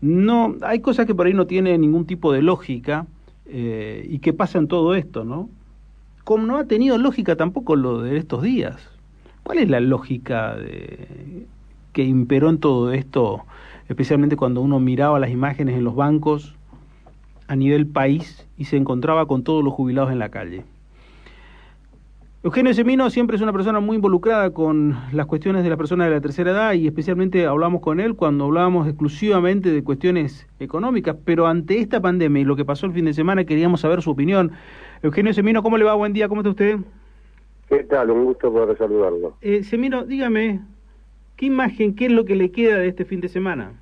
no, hay cosas que por ahí no tienen ningún tipo de lógica y que pasa en todo esto, ¿no? Como no ha tenido lógica tampoco lo de estos días. ¿Cuál es la lógica que imperó en todo esto, especialmente cuando uno miraba las imágenes en los bancos a nivel país y se encontraba con todos los jubilados en la calle? Eugenio Semino siempre es una persona muy involucrada con las cuestiones de las personas de la tercera edad y especialmente hablamos con él cuando hablábamos exclusivamente de cuestiones económicas, pero ante esta pandemia y lo que pasó el fin de semana queríamos saber su opinión. Eugenio Semino, ¿cómo le va? Buen día, ¿cómo está usted? ¿Qué tal? Un gusto poder saludarlo. Semino, dígame, ¿qué imagen, qué es lo que le queda de este fin de semana?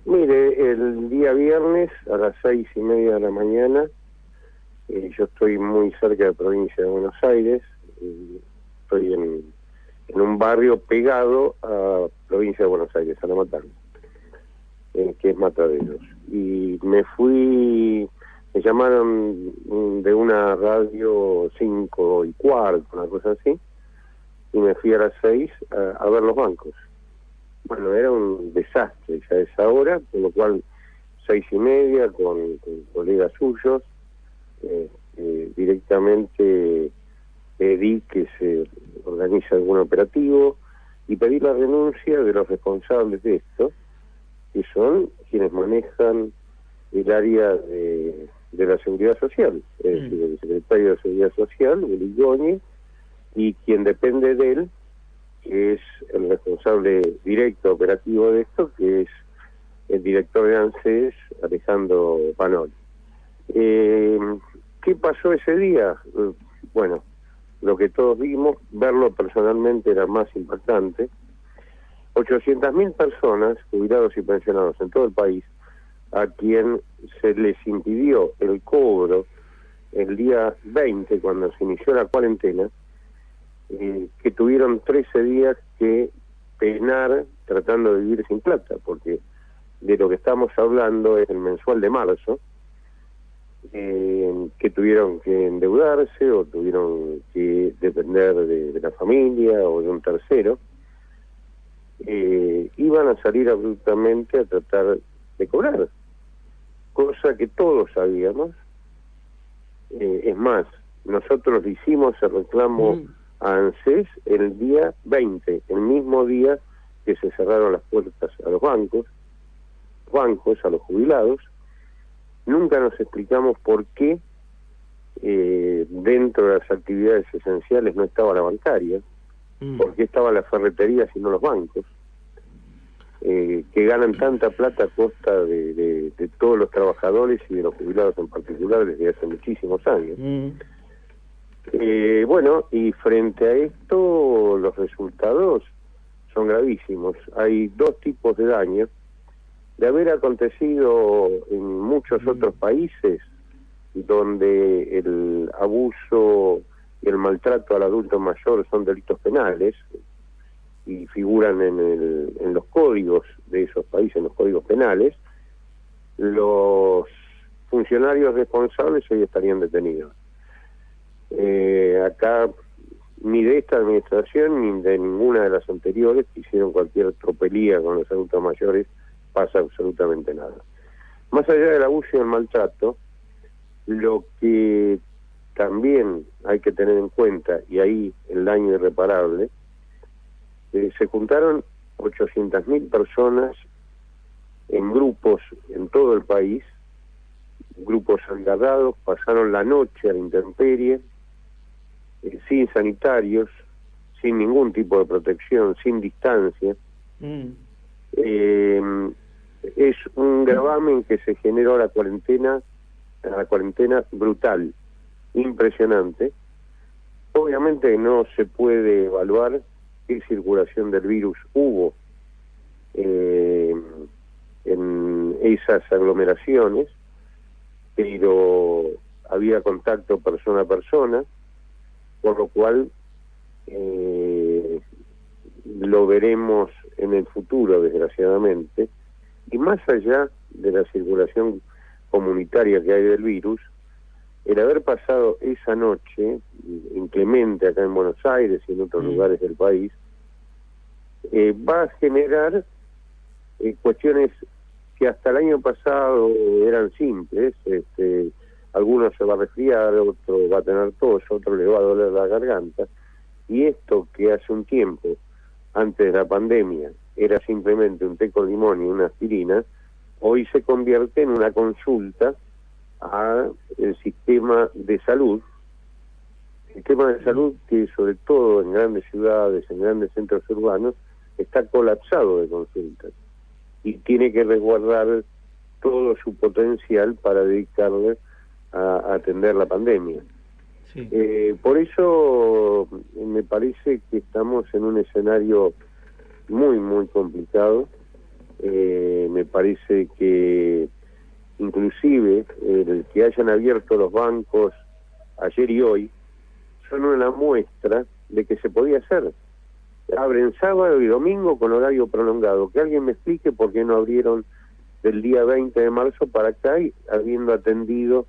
Mire, el día viernes a las 6:30 de la mañana, yo estoy muy cerca de la provincia de Buenos Aires, estoy en un barrio pegado a provincia de Buenos Aires, a La Matanza, que es Mataderos. Y me llamaron de una radio 5:15, una cosa así, y me fui a las 6 a ver los bancos. Bueno, era un desastre ya a esa hora, por lo cual 6:30 con colegas suyos, directamente pedí que se organice algún operativo y pedí la renuncia de los responsables de esto, que son quienes manejan el área de la seguridad social, es decir, el secretario de Seguridad Social, Beligoni, y quien depende de él, que es el responsable directo operativo de esto, que es el director de ANSES, Alejandro Panoli. ¿Qué pasó ese día? Bueno, lo que todos vimos, verlo personalmente era más impactante. 800.000 personas, jubilados y pensionados en todo el país, a quien se les impidió el cobro el día 20, cuando se inició la cuarentena, que tuvieron 13 días que penar tratando de vivir sin plata, porque de lo que estamos hablando es el mensual de marzo, que tuvieron que endeudarse o tuvieron que depender de la familia o de un tercero, iban a salir abruptamente a tratar de cobrar, cosa que todos sabíamos. Es más, nosotros hicimos el reclamo a ANSES el día 20, el mismo día que se cerraron las puertas a los bancos, a los jubilados. Nunca nos explicamos por qué dentro de las actividades esenciales no estaba la bancaria, por qué estaban las ferreterías y no los bancos, que ganan tanta plata a costa de todos los trabajadores y de los jubilados en particular desde hace muchísimos años. Bueno, y frente a esto los resultados son gravísimos. Hay dos tipos de daños. De haber acontecido en muchos otros países donde el abuso y el maltrato al adulto mayor son delitos penales y figuran en los códigos de esos países, en los códigos penales, los funcionarios responsables hoy estarían detenidos. Acá ni de esta administración ni de ninguna de las anteriores que hicieron cualquier tropelía con los adultos mayores pasa absolutamente nada. Más allá del abuso y el maltrato, lo que también hay que tener en cuenta, y ahí el daño irreparable, se juntaron 800.000 personas en grupos en todo el país, grupos agarrados, pasaron la noche a la intemperie, sin sanitarios, sin ningún tipo de protección, sin distancia. Es un gravamen que se generó la cuarentena brutal, impresionante. Obviamente no se puede evaluar qué circulación del virus hubo en esas aglomeraciones, pero había contacto persona a persona, por lo cual lo veremos en el futuro, desgraciadamente. Y más allá de la circulación comunitaria que hay del virus, el haber pasado esa noche inclemente acá en Buenos Aires y en otros lugares del país va a generar cuestiones que hasta el año pasado eran simples, algunos se va a resfriar, otro va a tener tos, otro le va a doler la garganta, y esto que hace un tiempo, antes de la pandemia, era simplemente un té con limón y una aspirina, hoy se convierte en una consulta al sistema de salud, que sobre todo en grandes ciudades, en grandes centros urbanos, está colapsado de consultas y tiene que resguardar todo su potencial para dedicarle a atender la pandemia. Sí. Por eso me parece que estamos en un escenario muy, muy complicado. Me parece que inclusive el que hayan abierto los bancos ayer y hoy son una muestra de que se podía hacer. Abren sábado y domingo con horario prolongado. Que alguien me explique por qué no abrieron del día 20 de marzo para acá, y habiendo atendido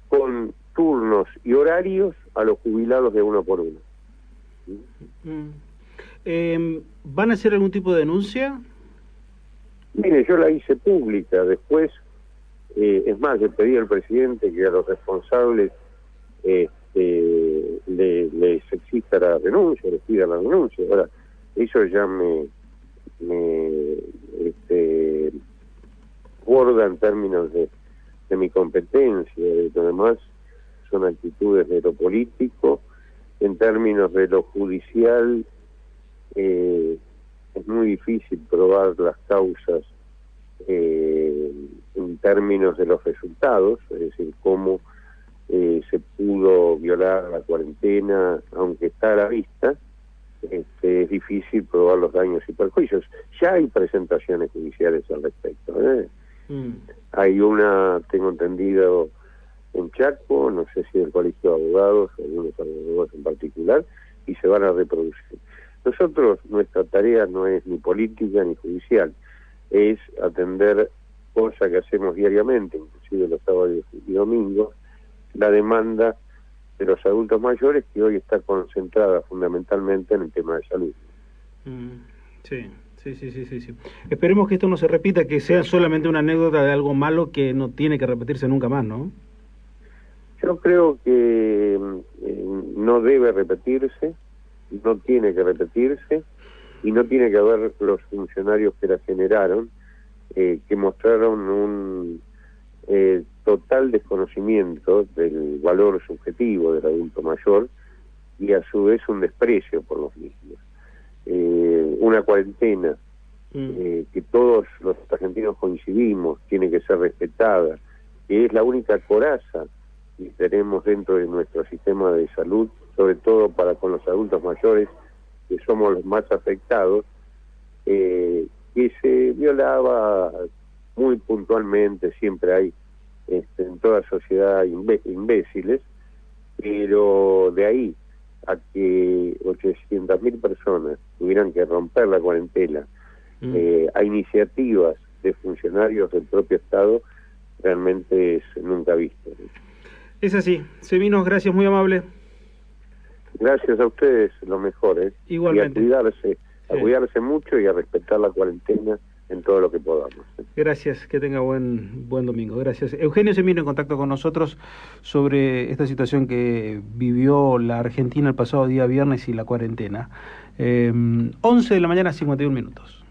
con turnos y horarios a los jubilados de uno por uno. ¿Van a hacer algún tipo de denuncia? Mire, yo la hice pública. Después, es más, le pedí al presidente que a los responsables les exista la renuncia, les pida la renuncia. Ahora, eso ya me borda en términos de mi competencia. De lo demás son actitudes de lo político. En términos de lo judicial, es muy difícil probar las causas en términos de los resultados, es decir, cómo se pudo violar la cuarentena, aunque está a la vista. Es difícil probar los daños y perjuicios. Ya hay presentaciones judiciales al respecto. Hay una, tengo entendido, en Chaco, no sé si del Colegio de Abogados, algunos abogados en particular, y se van a reproducir. Nosotros, nuestra tarea no es ni política ni judicial, es atender cosas que hacemos diariamente, inclusive los sábados y domingos, la demanda de los adultos mayores, que hoy está concentrada fundamentalmente en el tema de salud. Sí. Esperemos que esto no se repita, que sea solamente una anécdota de algo malo que no tiene que repetirse nunca más, ¿no? Yo creo que no debe repetirse, no tiene que repetirse, y no tiene que haber los funcionarios que la generaron, que mostraron un total desconocimiento del valor subjetivo del adulto mayor, y a su vez un desprecio por los mismos. Una cuarentena que todos los argentinos coincidimos tiene que ser respetada, que es la única coraza que tenemos dentro de nuestro sistema de salud, sobre todo para con los adultos mayores, que somos los más afectados, que se violaba muy puntualmente. Siempre hay en toda sociedad imbéciles, pero de ahí a que 800.000 personas tuvieran que romper la cuarentena a iniciativas de funcionarios del propio Estado, realmente es nunca visto. Es así. Seminos, gracias, muy amable. Gracias a ustedes, lo mejor, Igualmente. Y a cuidarse mucho y a respetar la cuarentena en todo lo que podamos. Gracias, que tenga buen domingo. Gracias. Eugenio Semino en contacto con nosotros sobre esta situación que vivió la Argentina el pasado día viernes y la cuarentena. 11 de la mañana, 51 minutos.